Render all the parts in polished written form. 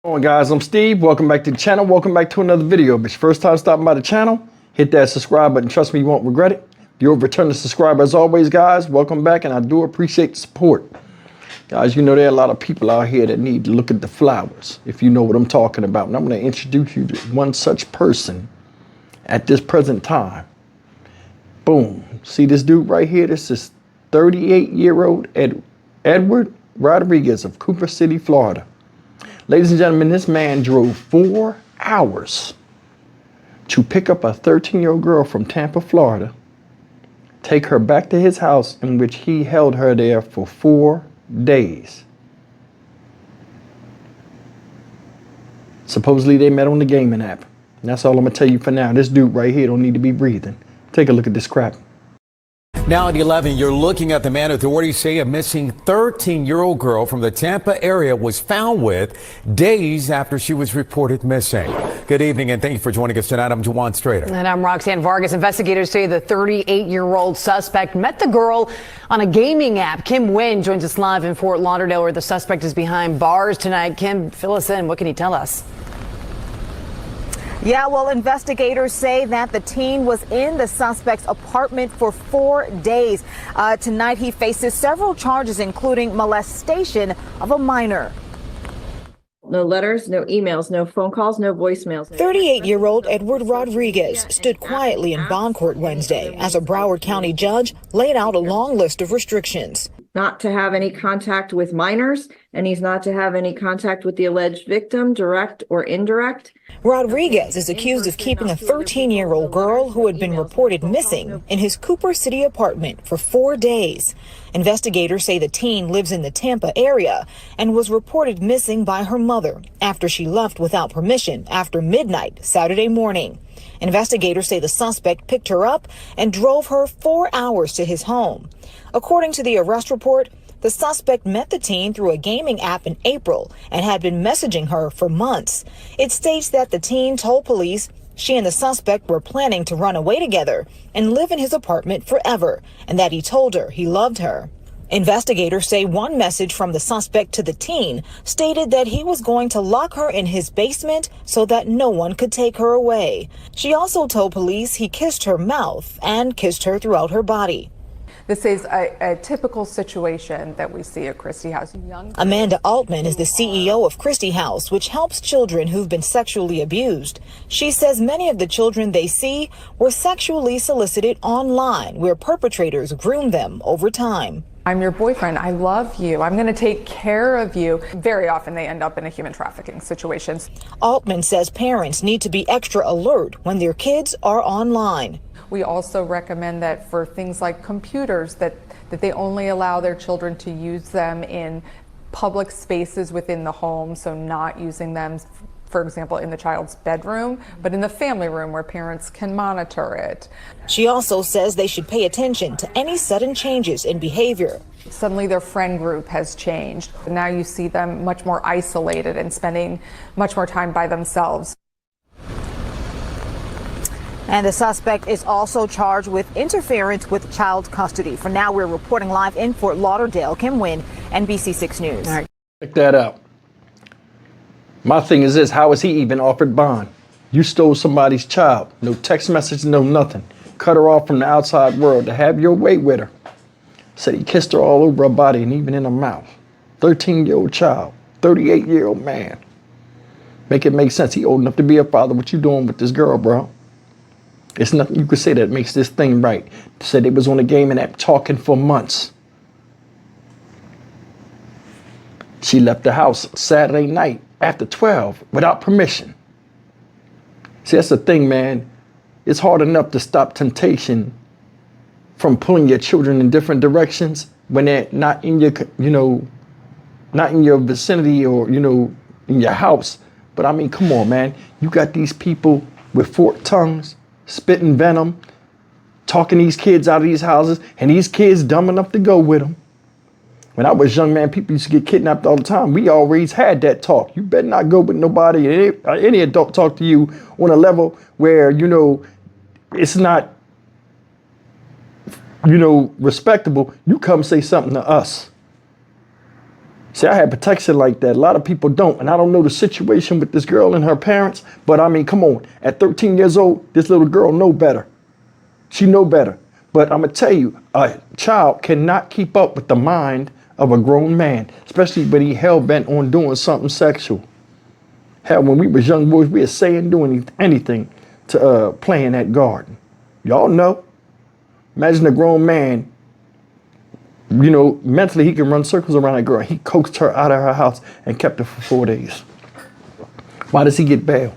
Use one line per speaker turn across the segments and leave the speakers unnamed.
Hello guys, I'm Steve. Welcome back to the channel. Welcome back to another video. If it's your first time stopping by the channel, hit that subscribe button. Trust me, you won't regret it. If you're a returning subscriber, as always, guys, welcome back, and I do appreciate the support. Guys, you know there are a lot of people out here that need to look at the flowers, if you know what I'm talking about. And I'm going to introduce you to one such person at this present time. Boom. See this dude right here? This is 38-year-old Edward Rodriguez of Cooper City, Florida. Ladies and gentlemen, this man drove 4 hours to pick up a 13-year-old girl from Tampa, Florida, take her back to his house, in which he held her there for 4 days. Supposedly they met on the gaming app. And that's all I'm going to tell you for now. This dude right here don't need to be breathing. Take a look at this crap.
Now at 11, you're looking at the man authorities say a missing 13-year-old girl from the Tampa area was found with days after she was reported missing. Good evening, and thank you for joining us tonight. I'm Juwan Strader.
And I'm Roxanne Vargas. Investigators say the 38-year-old suspect met the girl on a gaming app. Kim Nguyen joins us live in Fort Lauderdale, where the suspect is behind bars tonight. Kim, fill us in. What can you tell us?
Yeah, well, investigators say that the teen was in the suspect's apartment for 4 days. Tonight, he faces several charges, including molestation of a minor.
No letters, no emails, no phone calls, no voicemails.
38-year-old Edward Rodriguez stood quietly in bond court Wednesday as a Broward County judge laid out a long list of restrictions.
Not to have any contact with minors, and he's not to have any contact with the alleged victim, direct or indirect.
Rodriguez is accused of keeping a 13-year-old girl who had been reported missing in his Cooper City apartment for 4 days. Investigators say the teen lives in the Tampa area and was reported missing by her mother after she left without permission after midnight Saturday morning. Investigators say the suspect picked her up and drove her 4 hours to his home. According to the arrest report, the suspect met the teen through a gaming app in April and had been messaging her for months. It states that the teen told police she and the suspect were planning to run away together and live in his apartment forever, and that he told her he loved her. Investigators say one message from the suspect to the teen stated that he was going to lock her in his basement so that no one could take her away. She also told police he kissed her mouth and kissed her throughout her body.
This is a typical situation that we see at Christie House.
Amanda Altman is the CEO of Christie House, which helps children who've been sexually abused. She says many of the children they see were sexually solicited online, where perpetrators groom them over time.
I'm your boyfriend. I love you. I'm going to take care of you. Very often they end up in a human trafficking situations.
Altman says parents need to be extra alert when their kids are online.
We also recommend that for things like computers, that they only allow their children to use them in public spaces within the home, so not using them, for example, in the child's bedroom, but in the family room where parents can monitor it.
She also says they should pay attention to any sudden changes in behavior.
Suddenly their friend group has changed. Now you see them much more isolated and spending much more time by themselves.
And the suspect is also charged with interference with child custody. For now, we're reporting live in Fort Lauderdale. Kim Nguyen, NBC6 News.
All right. Check that out. My thing is this: how is he even offered bond? You stole somebody's child. No text message, no nothing. Cut her off from the outside world to have your way with her. Said he kissed her all over her body and even in her mouth. 13-year-old child, 38-year-old man. Make it make sense. He old enough to be a father. What you doing with this girl, bro? It's nothing you could say that makes this thing right. Said they was on a gaming app talking for months. She left the house Saturday night after 12 without permission. See, that's the thing, man. It's hard enough to stop temptation from pulling your children in different directions when they're not in your, not in your vicinity or, in your house. But I mean, come on, man. You got these people with forked tongues, spitting venom, talking these kids out of these houses, and these kids dumb enough to go with them. When I was young, man, people used to get kidnapped all the time. We always had that talk. You better not go with nobody. Any adult talk to you on a level where, it's not, respectable. You come say something to us. See, I had protection like that. A lot of people don't. And I don't know the situation with this girl and her parents. But I mean, come on. At 13 years old, this little girl know better. She know better. But I'm going to tell you, a child cannot keep up with the mind of a grown man, especially when he hell-bent on doing something sexual. Hell, when we was young boys, we were saying, doing anything to play in that garden. Y'all know. Imagine a grown man, you know, mentally he can run circles around that girl. He coaxed her out of her house and kept her for 4 days. Why does he get bail?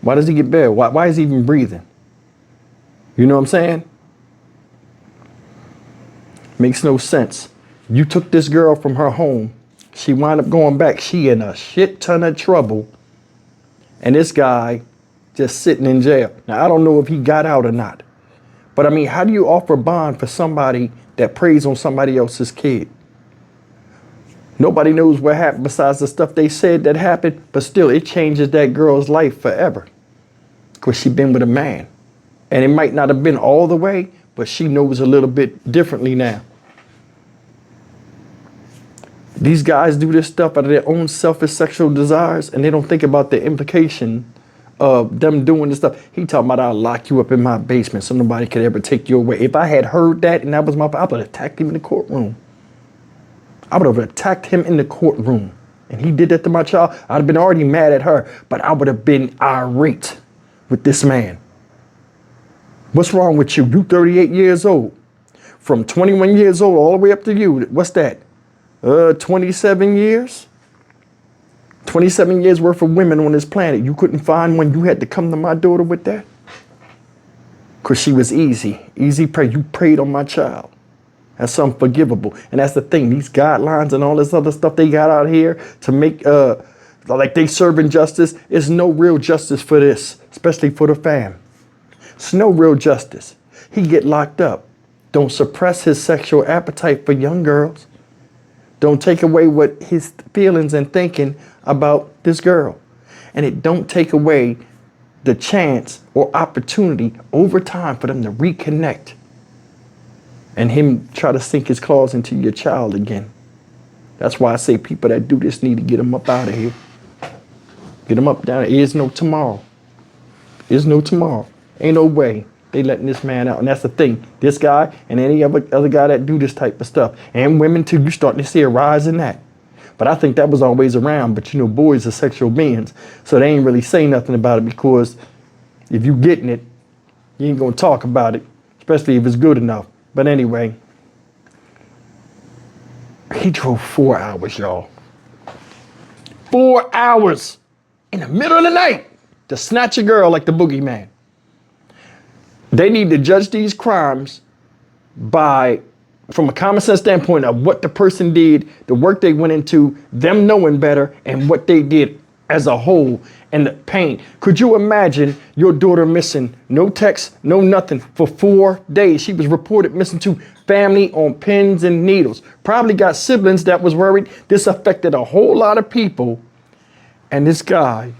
Why does he get bail? Why is he even breathing? You know what I'm saying? Makes no sense. You took this girl from her home. She wound up going back. She in a shit ton of trouble. And this guy just sitting in jail. Now, I don't know if he got out or not. But I mean, how do you offer bond for somebody that preys on somebody else's kid? Nobody knows what happened besides the stuff they said that happened. But still, it changes that girl's life forever. Because she been with a man. And it might not have been all the way, but she knows a little bit differently now. These guys do this stuff out of their own selfish sexual desires, and they don't think about the implication of them doing this stuff. He talking about, I'll lock you up in my basement so nobody could ever take you away. If I had heard that and that was I would have attacked him in the courtroom. I would have attacked him in the courtroom. And he did that to my child. I'd have been already mad at her, but I would have been irate with this man. What's wrong with you? You 38 years old. From 21 years old all the way up to you. What's that? 27 years? 27 years worth of women on this planet. You couldn't find one. You had to come to my daughter with that? Because she was easy. Easy prey. You preyed on my child. That's unforgivable. And that's the thing. These guidelines and all this other stuff they got out here to make, like they serving justice. There's no real justice for this, especially for the fam. It's no real justice. He get locked up. Don't suppress his sexual appetite for young girls. Don't take away what his feelings and thinking about this girl. And it don't take away the chance or opportunity over time for them to reconnect and him try to sink his claws into your child again. That's why I say people that do this need to get them up out of here. Get them up down. There is no tomorrow. There's no tomorrow. Ain't no way they letting this man out. And that's the thing. This guy and any other guy that do this type of stuff, and women too, you starting to see a rise in that. But I think that was always around. But you know, boys are sexual beings, so they ain't really say nothing about it, because if you getting it, you ain't gonna talk about it, especially if it's good enough. But anyway, he drove 4 hours, y'all. 4 hours in the middle of the night to snatch a girl like the boogeyman. They need to judge these crimes from a common sense standpoint of what the person did, the work they went into, them knowing better, and what they did as a whole, and the pain. Could you imagine your daughter missing? No text, no nothing for 4 days. She was reported missing to family on pins and needles. Probably got siblings that was worried. This affected a whole lot of people. And this guy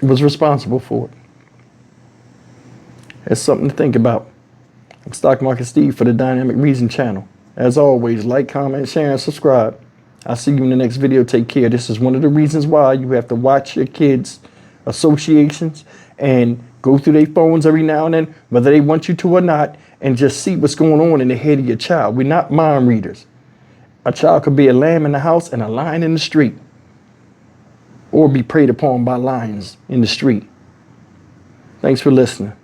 was responsible for it. It's something to think about. I'm Stock Market Steve for the Dynamic Reason channel. As always, like, comment, share, and subscribe. I'll see you in the next video. Take care. This is one of the reasons why you have to watch your kids' associations and go through their phones every now and then, whether they want you to or not, and just see what's going on in the head of your child. We're not mind readers. A child could be a lamb in the house and a lion in the street, or be preyed upon by lions in the street. Thanks for listening.